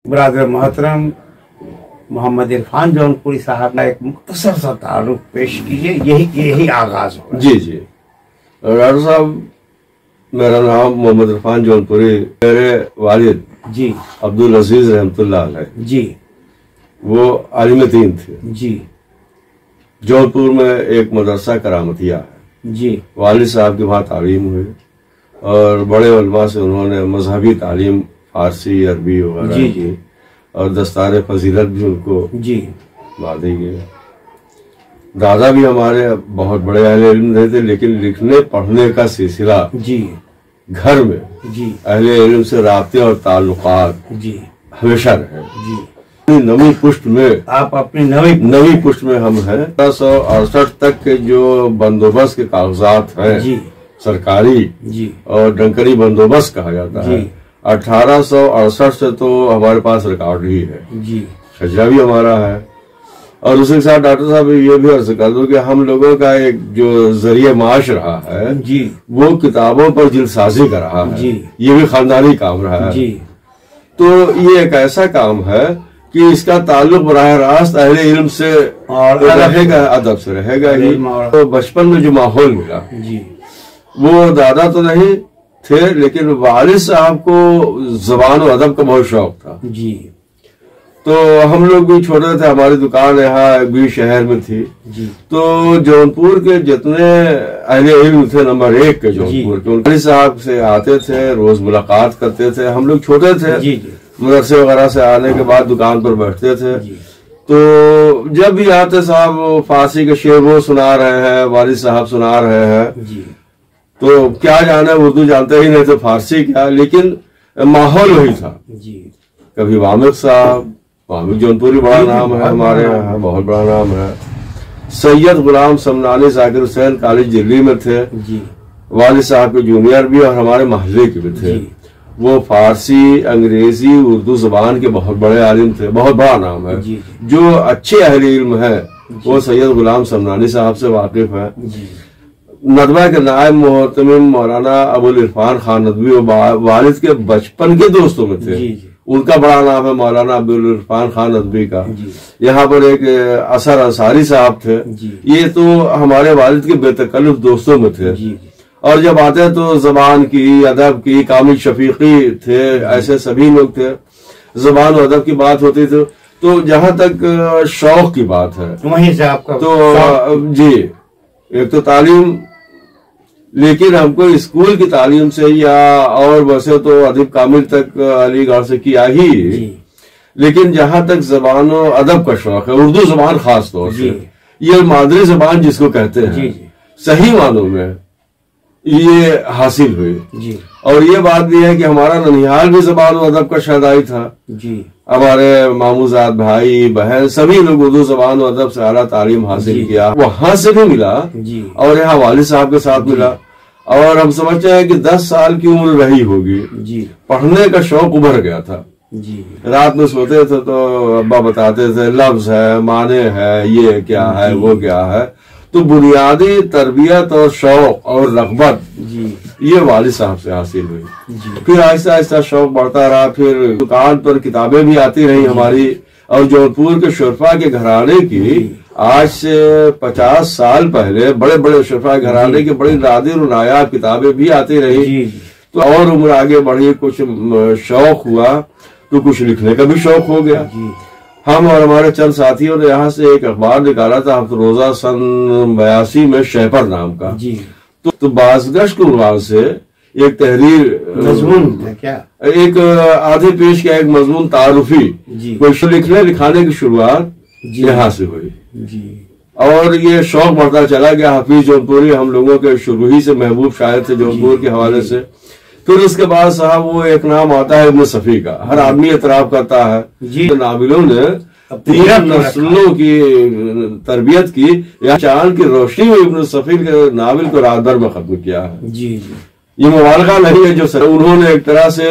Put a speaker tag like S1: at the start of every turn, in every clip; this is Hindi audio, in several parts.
S1: ब्रदर मोहतरम मोहम्मद इरफान जौनपुरी साहब ने एक मुख्तसर सा तारुफ पेश कीजिए, यही आगाज होगा।
S2: जी जी डॉक्टर साहब, मेरा नाम मोहम्मद इरफान जौनपुरी, मेरे वालिद
S1: जी
S2: अब्दुल अजीज रहमतुल्लाह अलैह जी वो आलिम दीन थे
S1: जी।
S2: जौनपुर में एक मदरसा करामतिया है
S1: जी।
S2: वालिद साहब के वहाँ तालीम हुई और बड़े उलमा से उन्होंने मजहबी तालीम फारसी अरबी वगैरह की और दस्तार फजीलत भी उनको
S1: जी
S2: बांधी गई। दादा भी हमारे बहुत बड़े अहले इल्म रहे थे, लेकिन लिखने पढ़ने का सिलसिला
S1: जी
S2: घर में जी अहले इल्म से राब्ते और ताल्लुकात जी हमेशा रहे जी। नवी पुष्ट में
S1: आप अपनी
S2: नवी पुष्ट में हम हैं। 1868 तक के जो बंदोबस्त के कागजात हैं
S1: जी
S2: सरकारी
S1: जी और
S2: डंकरी बंदोबस्त कहा जाता है, 1868 से तो हमारे पास रिकॉर्ड ही है
S1: जी,
S2: शजरा भी हमारा है। और उसके साथ डॉक्टर साहब ये भी अर्ज कर दूं कि हम लोगों का एक जो जरिए माश रहा है
S1: जी
S2: वो किताबों पर जिल्दसाजी कर रहा है जी। ये भी खानदानी काम रहा है जी। तो ये एक ऐसा काम है कि इसका ताल्लुक बराह रास्त अहले इल्म से और रहेगा, अदब से रहेगा ही। तो बचपन में जो माहौल मिला जी, वो दादा तो नहीं थे लेकिन वालिद साहब को ज़बान और अदब का बहुत शौक था जी। तो हम लोग भी छोटे थे, हमारी दुकान यहाँ भी शहर में थी जी। तो जौनपुर के जितने अहले इल्म थे नंबर 1 के जौनपुर के, वालिद साहब से आते थे, रोज मुलाकात करते थे। हम लोग छोटे थे जी जी। मदरसे वगैरह से आने के बाद दुकान पर बैठते थे। तो जब भी आते साहब फारसी के शेर वो सुना रहे हैं, वालिद साहब सुना रहे हैं जी। तो क्या जाने उर्दू जानते ही नहीं थे, फारसी क्या, लेकिन माहौल वही था जी। कभी वामिक साहब, वामिक जौनपुरी बड़ा नाम है हमारे यहाँ, बहुत बड़ा नाम है। सैयद गुलाम समनानी जाकिर हुसैन कॉलेज दिल्ली में थे जी। वालिद साहब के जूनियर भी और हमारे महल्ले के भी थे। वो फारसी, अंग्रेजी, उर्दू जबान के बहुत बड़े आलिम थे, बहुत बड़ा नाम है जी। जो अच्छे अहले इल्म है वो सैयद गुलाम समनानी साहब से वाकिफ है। नदवा के नायब मोहतमिम मौलाना अबुल इरफान खान नदवी वालिद के बचपन के दोस्तों में थे जी। उनका बड़ा नाम है मौलाना अबुल इरफान खान नदवी का। यहाँ पर एक असर अंसारी साहब थे, ये तो हमारे वालिद के बेतकल्लुफ दोस्तों में थे जी। और जब आते तो जबान की, अदब की, कामिल शफीकी थे, ऐसे सभी लोग थे। जबान और अदब की बात होती थी। तो जहां तक शौक की बात है
S1: वहीं से आपका
S2: तो जी, एक तो तालीम, लेकिन हमको स्कूल की तालीम से या और वैसे तो अदब कामिल तक अलीगढ़ से किया ही, लेकिन जहां तक जबान और अदब का शौक है, उर्दू जबान खास तौर से, ये मादरी जबान जिसको कहते हैं सही मानों में ये हासिल हुई जी। और ये बात भी है कि हमारा ननिहाल भी जबान और अदब का शहदाई था जी। हमारे मामूजाद भाई बहन सभी लोग उर्दू जबान और अदब से आला तालीम हासिल किया, वहां से भी मिला जी। और यहाँ वालिद साहब के साथ मिला। और हम समझते हैं कि 10 साल की उम्र रही होगी जी, पढ़ने का शौक उभर गया था जी। रात में सोते थे तो अब्बा बताते थे लफ्ज है, माने है, ये क्या है, वो क्या है। तो बुनियादी तरबियत और शौक और रग़बत ये वालिद साहब से हासिल हुई। फिर आहिस्ता आहिस्ता शौक बढ़ता रहा। फिर दुकान पर किताबें भी आती रही हमारी, और जौनपुर के शुरफा के घराने की आज से 50 साल पहले बड़े बड़े शुरफा घराने की बड़ी नादिर और नायाब किताबें भी आती रही। तो और उम्र आगे बढ़ी, कुछ शौक हुआ तो कुछ लिखने का भी शौक हो गया। हम और हमारे चंद साथियों ने यहाँ से एक अखबार निकाला था हफ्तरोजा सन 82 में शहपर नाम का जी। तो बाज़गश्त के उन्वान से एक तहरीर
S1: मजमून क्या,
S2: एक आधे पेज का एक मजमून तारुफी, कोई लिखने लिखाने की शुरुआत यहाँ से हुई जी। और ये शौक बढ़ता चला गया। हफीज जौनपुरी हम लोगों के शुरू ही से महबूब शायर थे जौनपुर के हवाले से। फिर उसके बाद साहब वो एक नाम आता है इब्न सफी का, हर आदमी एतराफ करता है जी। नाबिलों ने 3 नस्लों की तरबियत की, या चांद की रोशनी में इब्न सफी के नाविल को रात भर में खत्म किया है जी। ये मुबालगा नहीं है, जो उन्होंने एक तरह से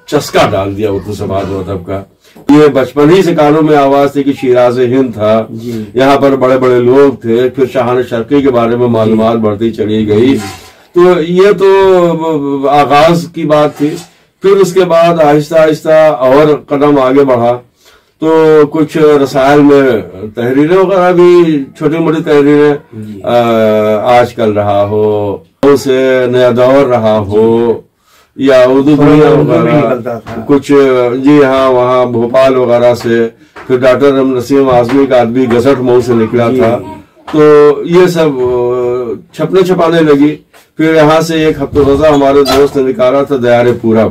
S2: चस्का डाल दिया उर्दू समाज और अदब का। ये बचपन ही से कानों में आवाज थी कि शिराज हिंद था, यहाँ पर बड़े बड़े लोग थे। फिर शाहान शर्की के बारे में मालूमात बढ़ती चली गई। तो ये तो आगाज की बात थी। फिर उसके बाद आहिस्ता आहिस्ता और कदम आगे बढ़ा, तो कुछ रसायल में तहरीरें वगैरह भी, छोटी मोटी तहरीरें, आजकल रहा हो, उसे नया दौर रहा हो, या उर्दू दुनिया वगैरह कुछ, जी हाँ, वहाँ भोपाल वगैरह से, फिर डॉक्टर नसीम आजमी का आदमी गजट मऊ से निकला था, तो ये सब छपने छपाने लगी। फिर यहाँ से एक हफ्ते रोजा हमारे दोस्त ने निकाला था दयारे पूरा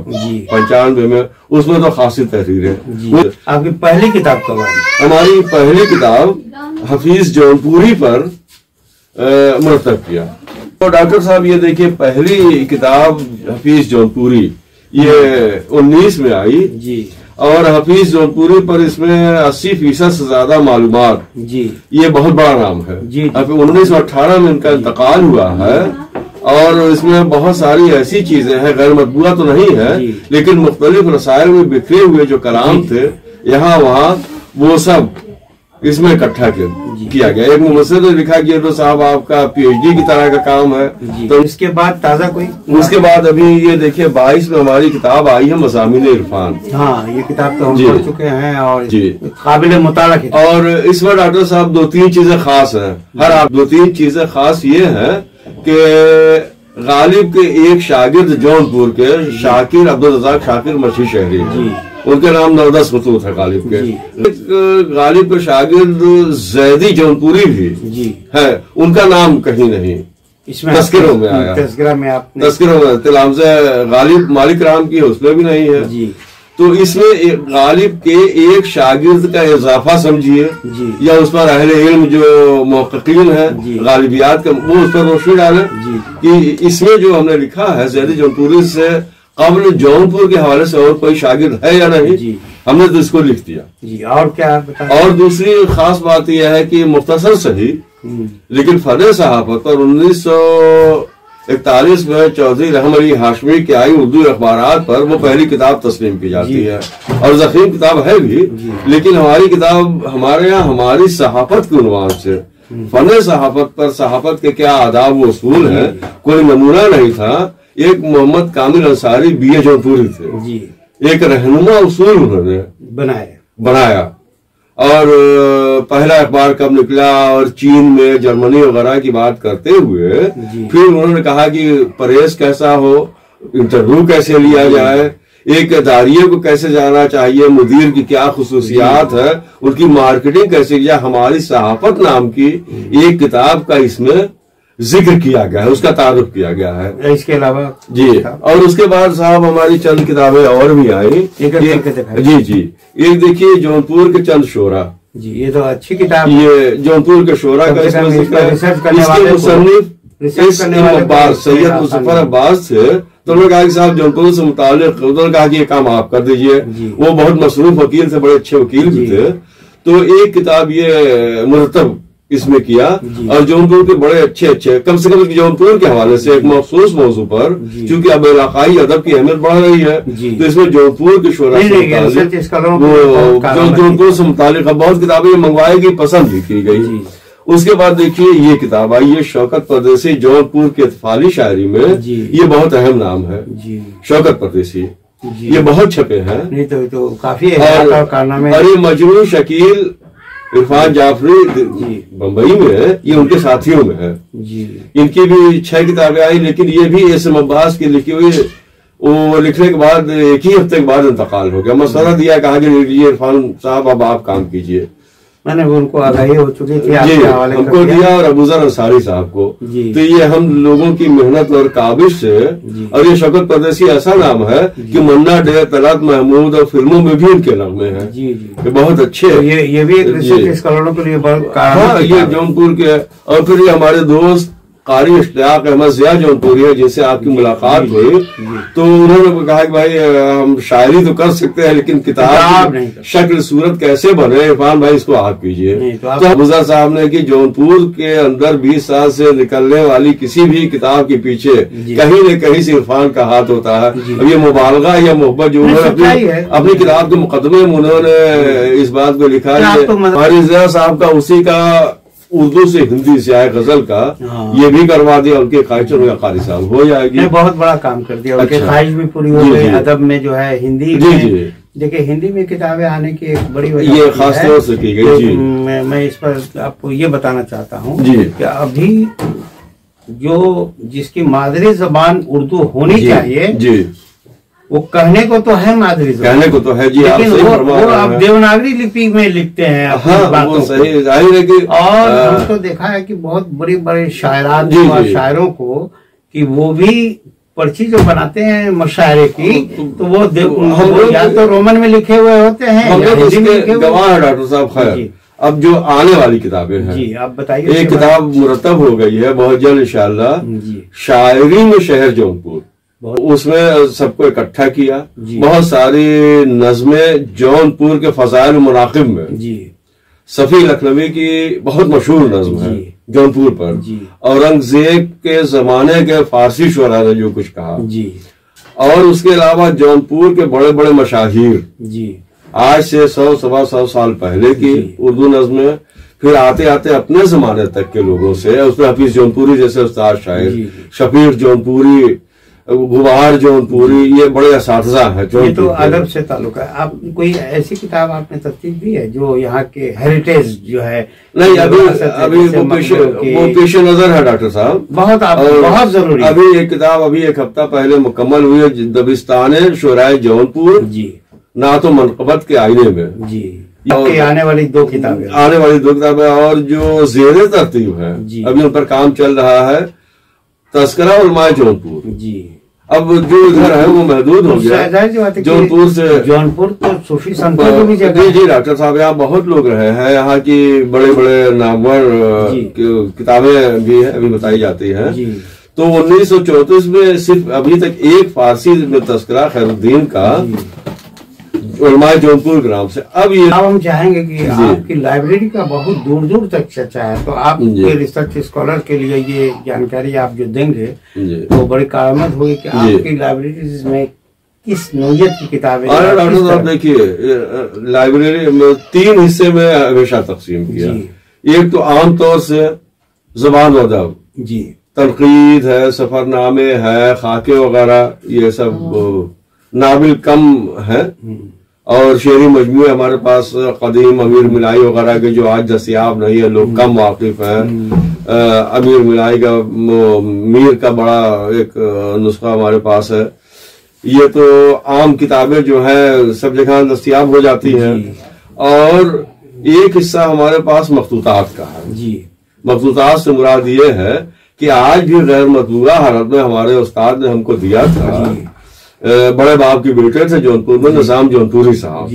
S2: 95 में, उसमें तो खासी तहरीरें।
S1: आपकी पहली किताब कब आई?
S2: हमारी पहली किताब हफीज जौनपुरी पर मुरतब किया। तो डॉक्टर साहब ये देखिए, पहली किताब हफीज जौनपुरी ये 19 में आई जी, और हफीज जौनपुरी पर इसमें 80% से ज्यादा मालूमात जी, ये बहुत बड़ा नाम है जी। अब 1918 में इनका इंतकाल हुआ है, और इसमें बहुत सारी ऐसी चीजें हैं, गैर मतबूआ तो नहीं है, लेकिन मुख्तलिफ रसायल में बिखरे हुए जो कलाम थे यहाँ वहाँ, वो सब इसमें इकट्ठा किया गया। एक मुबस्सिर ने लिखा कि तो साहब आपका PhD की तरह का काम है।
S1: तो इसके बाद ताजा कोई,
S2: उसके बाद अभी ये देखिए 22 में हमारी किताब आई है मज़ामीन इरफान।
S1: हाँ, ये किताब तो हम पढ़ चुके हैं और जी काबिल मुताला है।
S2: और इसमें डॉक्टर साहब 2-3 चीजें खास हैं, हर 2-3 चीजें खास ये है कि गालिब के एक शागिर्द जौनपुर के शाकिर अब्दुल रज़ाक शाकिर मछी शहरी, उनके नाम 9-10 खतूत है गालिब के। गालिब के शागिर्द जैदी जौनपुरी भी है, उनका नाम कहीं नहीं इसमें तस्किरों में आया।
S1: तस्किरा में
S2: तिलामज़े गालिब मालिक राम की है, उसमें भी नहीं है जी। तो इसमें गालिब के एक शागिर्द का इजाफा समझिए, या उस पर अहले इल्म जो मुहक्किकीन है गालिबियात का, वो उस पर रोशनी डाले कि इसमें जो हमने लिखा है जैदी जौनपुरी से कब्ल जौनपुर के हवाले से और कोई शागिर्द है या नहीं, हमने तो इसको लिख दिया
S1: जी। और क्या बता?
S2: और दूसरी खास बात यह है कि मुख्तसर सही लेकिन फन सहाफत पर 1941 में चौधरी रहम अली हाशमी की आई उर्दू अखबारात पर वो पहली किताब तस्लीम की जाती है, और ज़ख़ीम किताब है भी, लेकिन हमारी किताब हमारे यहाँ हमारी सहाफत के उन्वान से, फन सहाफत पर सहाफत के क्या आदाब व उसूल है, कोई नमूना नहीं था। एक मोहम्मद कामिल अंसारी BA जौनपुरी थे जी, एक रहनुमा उसूल उन्होंने बनाया। और पहला अखबार कब निकला, और चीन में जर्मनी वगैरह की बात करते हुए फिर उन्होंने कहा कि प्रेस कैसा हो, इंटरव्यू कैसे लिया जाए, एक इदारिये को कैसे जाना चाहिए, मुदीर की क्या खुसूसियात है, उनकी मार्केटिंग कैसे किया। हमारी सहाफत नाम की एक किताब का इसमें जिक्र किया गया है, उसका तारुफ किया गया है।
S1: इसके अलावा
S2: जी, और उसके बाद साहब हमारी चंद किताबें और भी आई जी जी। एक देखिए जौनपुर के चंद शोरा
S1: जी, ये तो अच्छी किताब,
S2: ये जौनपुर के शोरा का इसके मुसन्निफ अब्बास सैयद मुजफ्फर अब्बास थे। तो उन्होंने कहा कि साहब जौनपुर से मुताल्लिक, उन्होंने कहा कि ये काम आप कर दीजिए। वो बहुत मसरूफ वकील थे, बड़े अच्छे वकील भी थे। तो एक किताब ये मुरतब इसमें किया, और जौनपुर के बड़े अच्छे कम से कम जौनपुर के हवाले से एक मखसूस मौजू पर, क्योंकि अब इलाकाई अदब की अहमियत बढ़ रही है, तो इसमें जौनपुर के शोरा जौनपुर से मुतालिक बहुत किताबें मंगवाएगी, पसंद भी की गई। उसके बाद देखिए ये किताब आई है शौकत परदेसी जौनपुर के इत्फाली शायरी में, ये बहुत अहम नाम है शौकत परदेसी, ये बहुत छपे हैं।
S1: नहीं तो काफी
S2: और ये मजनू शकील इरफान जाफरी बम्बई में है, ये उनके साथियों में है जी। इनकी भी 6 किताबें आई, लेकिन ये भी एसएम अब्बास की लिखी हुई, वो लिखने के बाद 1 ही हफ्ते के बाद इंतकाल हो गया। मसला दिया, कहा कि ये इरफान साहब अब आप काम कीजिए।
S1: मैंने उनको आगाही हो चुकी थी
S2: जी, हमको दिया और अबूजर अंसारी साहब को। तो ये हम लोगों की मेहनत और काबिश से, और ये शौकत परदेसी ऐसा नाम है कि मन्ना डे, तलत महमूद और फिल्मों में भी उनके नगमे हैं। ये बहुत अच्छे।
S1: तो ये भी एक रिसर्च स्कॉलरों के लिए बहुत,
S2: हाँ, ये जौनपुर के। और फिर ये हमारे दोस्त कारी इश्तियाक अहमद ज़िया जौनपुरी है, जिनसे आपकी मुलाकात हुई, तो उन्होंने कहा कि भाई हम शायरी तो कर सकते हैं, लेकिन किताब शक्ल सूरत कैसे बने, इरफान भाई इसको आप कीजिए। तो गुजर साहब ने कि जौनपुर के अंदर 20 साल से निकलने वाली किसी भी किताब के पीछे कहीं न कहीं से इरफान का हाथ होता है। अब ये मुबालगा या मोहब्बत जो उन्होंने अपनी किताब के मुकदमे में उन्होंने इस बात को लिखा है, हमारी ज़िया साहब का उर्दू से हिंदी से आए गजल का, ये भी करवा दिया, उनके ख्वाहिश या कारी साहब हो जाएगी।
S1: बहुत बड़ा काम कर दिया, उनके ख्वाहिश भी पूरी हो गई। अदब में जो है हिंदी में, देखिए हिंदी में किताबें आने की एक बड़ी वजह
S2: ये खास तौर से की गई जी।
S1: मैं इस पर आपको ये बताना चाहता हूँ कि अभी जो जिसकी मादरी जबान उर्दू होनी चाहिए जी, वो कहने को तो है मादरी जबान,
S2: कहने को तो है जी,
S1: लेकिन वो आप देवनागरी लिपि में लिखते हैं अपनी बातों को।
S2: सही जाहिर है कि
S1: और हम तो देखा है कि बहुत बड़े बड़े शायरात और शायरों को कि वो भी पर्ची जो बनाते हैं मुशायरे की, तो वो या तो रोमन में लिखे हुए होते हैं,
S2: हिंदी में लिखे हुए। गवाह है डॉक्टर साहब। खैर अब जो आने वाली किताबें हैं
S1: जी, आप बताइए।
S2: एक किताब मुरतब हो गई है बहुत जल्द इंशाअल्लाह, शायरी में शहर जौनपुर, उसमें सबको इकट्ठा किया, बहुत सारी नज़में जौनपुर के फजाइल मुनाकिब में जी। सफी लखनवी की बहुत मशहूर नज़्म है जौनपुर पर, औरंगजेब के जमाने के फारसी शुरा ने जो कुछ कहा जी, और उसके अलावा जौनपुर के बड़े बड़े मशाहिर जी, आज से 100-125 साल पहले की उर्दू नज़में, फिर आते आते अपने जमाने तक के लोगों से, उसमें हफीज जौनपुरी जैसे उस्ताद शायर, शफीर जौनपुरी, गुबार जौनपुरी, ये बड़े असातिज़ा हैं।
S1: ये तो अदब से ताल्लुक है। आप कोई ऐसी किताब आपने तरतीब दी है जो यहाँ के हेरिटेज जो है? नहीं,
S2: अभी वो पेश नजर है डॉक्टर साहब,
S1: बहुत जरूरी।
S2: अभी एक किताब अभी एक हफ्ता पहले मुकम्मल हुई है, दबिस्तान शुराए जौनपुर जी, ना तो मनकबत के आईने में जी,
S1: आने वाली दो किताबें
S2: और जो जेर तरतीब है अभी उन पर काम चल रहा है, तस्करा उलमाए जौनपुर जी। अब जो इधर है वो महदूद हो गया, जौनपुर से
S1: जौनपुर तो सूफी संतों की भी जगह।
S2: जी डॉक्टर साहब, यहाँ बहुत लोग रहे हैं, यहाँ की बड़े बड़े नामवर किताबें भी अभी बताई जाती हैं। तो 1934 में सिर्फ अभी तक एक फारसी में तस्करा खैरुद्दीन का उलमाए जौनपुर के नाम से। अब
S1: हम चाहेंगे कि आपकी लाइब्रेरी का बहुत दूर दूर तक चर्चा है, तो आप रिसर्च स्कॉलर के लिए ये जानकारी आप जो देंगे तो बड़ी कारआमद होगी कि आपकी लाइब्रेरी में किस नौयत की किताबें।
S2: डॉक्टर साहब देखिए, लाइब्रेरी में 3 हिस्से में हमेशा तकसीम किया। एक तो आमतौर से ज़बान अदब जी, तनकीद है, सफरनामे है, खाके वगैरह, ये सब नाबिल कम है, और शेरी मजमूए हमारे पास कदीम अमीर मिलाई वगैरह के जो आज दस्तियाब नहीं है, लोग कम वाकिफ हैं। अमीर मिलाई का मीर का बड़ा एक नुस्खा हमारे पास है। ये तो आम किताबें जो है सब जगह दस्तियाब हो जाती हैं। और एक हिस्सा हमारे पास मखतूतात का है जी। मखतूतात से मुराद ये है कि आज भी गैर मतबूआ हालत में हमारे उस्ताद ने हमको दिया था, बड़े बाप के बेटे थे जौनपुर में, निजाम जौनपुरी साहब,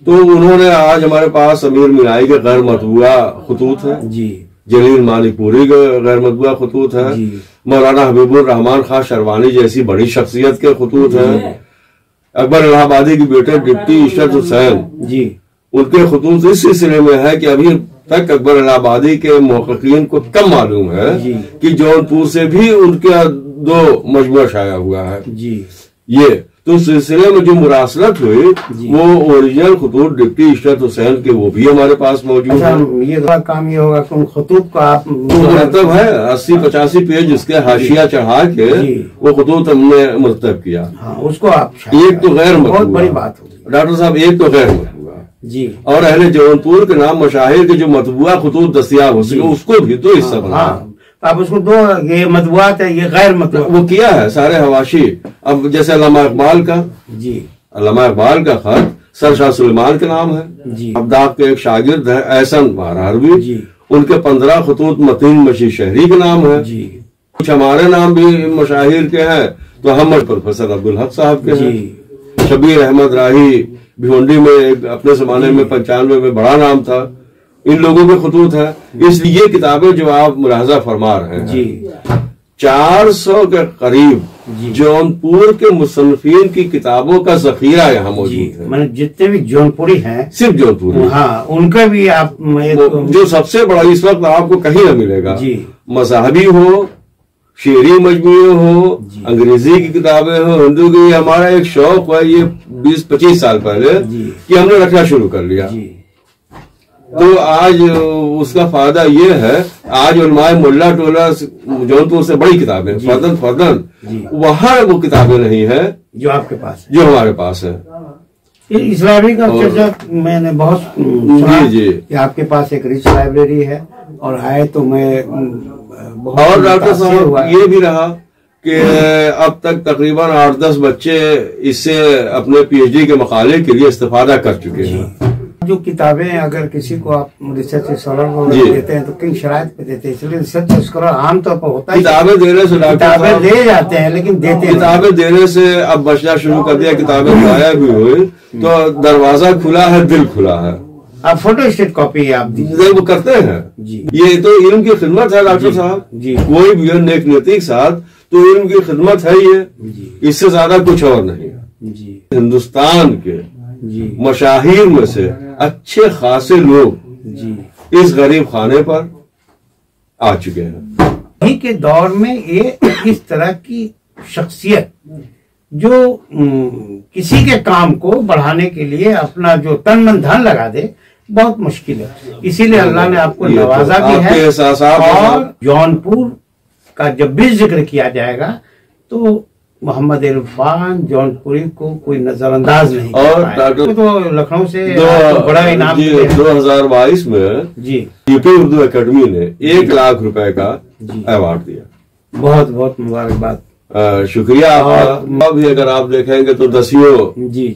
S2: तो उन्होंने आज हमारे पास अमीर मिलाई के गैर मतबूआ खतूत है जी, जलील मालिकपुरी के गैर मतबूआ खतूत है, मौलाना हबीबुर रहमान खान शरवानी जैसी बड़ी शख्सियत के खतूत है, अकबर इलाहाबादी के बेटे डिप्टी इशरत हुसैन जी, उनके खतूत इस सिलसिले में है कि अभी तक अकबर इलाहाबादी के मुहक्किकीन को कम मालूम है कि जौनपुर से भी उनके 2 मजमूआ शाया हुआ है जी। ये तो सिलसिले में जो मुरासलत हुई वो ओरिजिनल खतूत डिप्टी इशरत हुसैन के वो भी हमारे पास मौजूद है।
S1: ये काम ये होगा कि उन खतूत को आप
S2: मुरतब है 80-85 पेज इसके हाशिया चढ़ा के वो खतूत हमने मुरतब किया।
S1: उसको आप
S2: एक तो गैर
S1: बहुत बड़ी बात होगी
S2: डॉक्टर साहब, एक तो गैर मतबूआ जी, और अहले जौनपुर के नाम मशाहिर के जो मतबूआ खतूत दस्तियाब हो सके उसको भी 2 हिस्सा बना।
S1: आप उसको 2, ये मतबूआत है, ये गैर मतबूआत
S2: वो किया है सारे हवाशी। अब जैसे अल्लामा इकबाल का जी, अल्लामा इकबाल का खत सर शाह सुलेमान के नाम है जी। अब्दाब के एक शागिर्द है एहसन महारवी जी, उनके 15 खतूत मतीन मशी शहरी के नाम है जी। कुछ हमारे नाम भी मशाहिर के हैं, तो हम प्रोफेसर अब्दुल हक साहब के हैं। शबीर अहमद राही भिवंडी में अपने जमाने में 95 में बड़ा नाम था, इन लोगों के खतूत है। इसलिए किताबें जो आप मुलाहजा फरमा रहे हैं जी, 400 के करीब जौनपुर के मुसन्निफीन की किताबों का जखीरा यहाँ मौजूद है।
S1: मैंने जितने भी जौनपुरी हैं, सिर्फ
S2: जौनपुरी,
S1: हाँ, उनका भी आप
S2: जो सबसे बड़ा इस वक्त आपको कहीं न मिलेगा जी, मज़हबी हो, शेरी मजमूए हो, अंग्रेजी की किताबें हो, हिंदू की। हमारा एक शौक है ये 20-25 साल पहले कि हमने रखना शुरू कर लिया। तो आज उसका फायदा ये है, आज उलमाए मुल्ला टोला जौनपुर से बड़ी किताबें फर्दन वहाँ वो किताबें नहीं है
S1: जो आपके पास,
S2: जो हमारे पास है।
S1: इस लाइब्रेरी का चर्चा मैंने बहुत सुना कि आपके पास एक रिच लाइब्रेरी है, और आए तो मैं
S2: और डॉक्टर साहब ये भी रहा कि अब तक तकरीबन 8-10 बच्चे इससे अपने पीएचडी के मकाले के लिए इस्तेफादा कर चुके हैं।
S1: जो किताबें अगर किसी को आप रिसर्च स्कॉलर को देते हैं तो किन शराइत पे देते हैं? इसलिए रिसर्च स्कॉलर आमतौर पर होता है
S2: किताबें देने से,
S1: किताबें दे जाते हैं लेकिन देते
S2: किताबें देने से अब बचना शुरू कर दिया, किताबें जाया भी हुई तो दरवाजा खुला है, दिल खुला है।
S1: आप फोटो स्टेट कॉपी आप
S2: दीजिए, वो करते हैं जी। ये तो इल्म की खिदमत है डॉक्टर साहब जी। कोई भी नेक नीति के साथ तो इल्म की खिदमत है ये, इससे ज्यादा कुछ और नहीं जी। हिंदुस्तान के मशाहिर में से अच्छे खासे लोग जी इस गरीब खाने पर आ चुके हैं।
S1: अभी के दौर में ये इस तरह की शख्सियत जो किसी के काम को बढ़ाने के लिए अपना जो तन मन धन लगा दे, बहुत मुश्किल है। इसीलिए अल्लाह ने आपको नवाजा भी है। और जौनपुर का जब भी जिक्र किया जाएगा तो मोहम्मद इरफान जौनपुरी को कोई नजरअंदाज नहीं। और तो लखनऊ से बड़ा इनाम
S2: 2022 में जी यूपी उर्दू एकेडमी ने 1 लाख रुपए का अवार्ड दिया।
S1: बहुत बहुत मुबारकबाद,
S2: शुक्रिया आपका। अभी अगर आप देखेंगे तो दसियों जी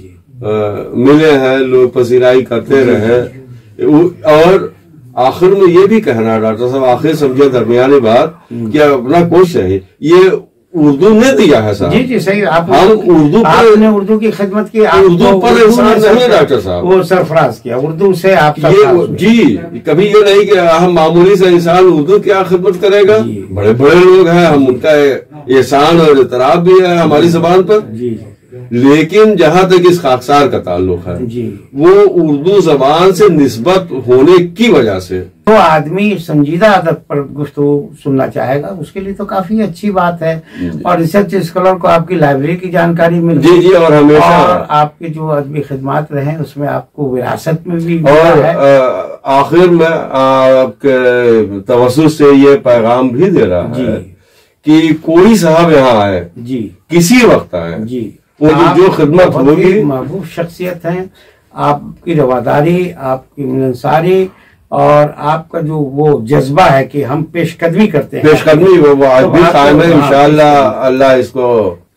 S2: मिले हैं, लोग पसीराई करते रहे। और आखिर में ये भी कहना डॉक्टर साहब, आखिर समझे दरमियानी बात, कि अपना कोशिश है ये उर्दू ने दिया है साहब।
S1: जी जी सही,
S2: हम उर्दू
S1: आपने उर्दू की खिदमत की,
S2: उर्दू पर एहसान नहीं है डॉक्टर साहब,
S1: वो सरफराज किया उर्दू से आप
S2: ये जी। कभी ये नहीं कि हम मामूली से इंसान उर्दू क्या खिदमत करेगा, बड़े बड़े लोग हैं, हम उनका एहसान और इतराफ भी है हमारी जबान पर जी। लेकिन जहाँ तक इस खाकसार का ताल्लुक है जी, वो उर्दू जबान से निस्बत होने की वजह से
S1: तो आदमी संजीदा अदब पर गुफ्तगू सुनना चाहेगा, उसके लिए तो काफी अच्छी बात है। और रिसर्च स्कॉलर को आपकी लाइब्रेरी की जानकारी मिल
S2: जी जी, और हमेशा
S1: और आपके जो अदबी खिदमात रहे उसमें आपको विरासत में भी
S2: और आखिर में आपके तवज्जुह से ये पैगाम भी दे रहा है कि कोई साहब यहाँ आए जी, किसी वक्त आए जी, वो जो खिदमत होगी।
S1: महबूब शख्सियत है, आपकी रवादारी, आपकी मिलनसारी और आपका जो वो जज्बा है कि हम पेशकदमी करते हैं,
S2: पेशकदमी वो आज भी कायम है इंशाअल्लाह। अल्लाह इसको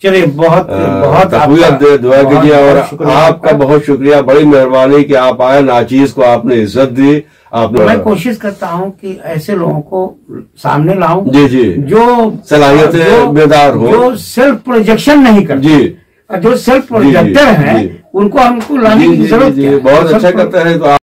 S1: चलिए बहुत बहुत
S2: दे, दुआ कीजिए। और आपका बहुत शुक्रिया, बड़ी मेहरबानी कि आप आए, नाचीज को आपने इज्जत दी। आपने
S1: मैं कोशिश करता हूँ कि ऐसे लोगों को सामने लाऊं
S2: जी जी,
S1: जो
S2: सलाहियत बेदार हो,
S1: जो सेल्फ प्रोजेक्शन नहीं करते जी, जो सेल्फ प्रोजेक्टर हैं उनको हमको लाने की जरूरत है।
S2: बहुत अच्छा करते हैं। तो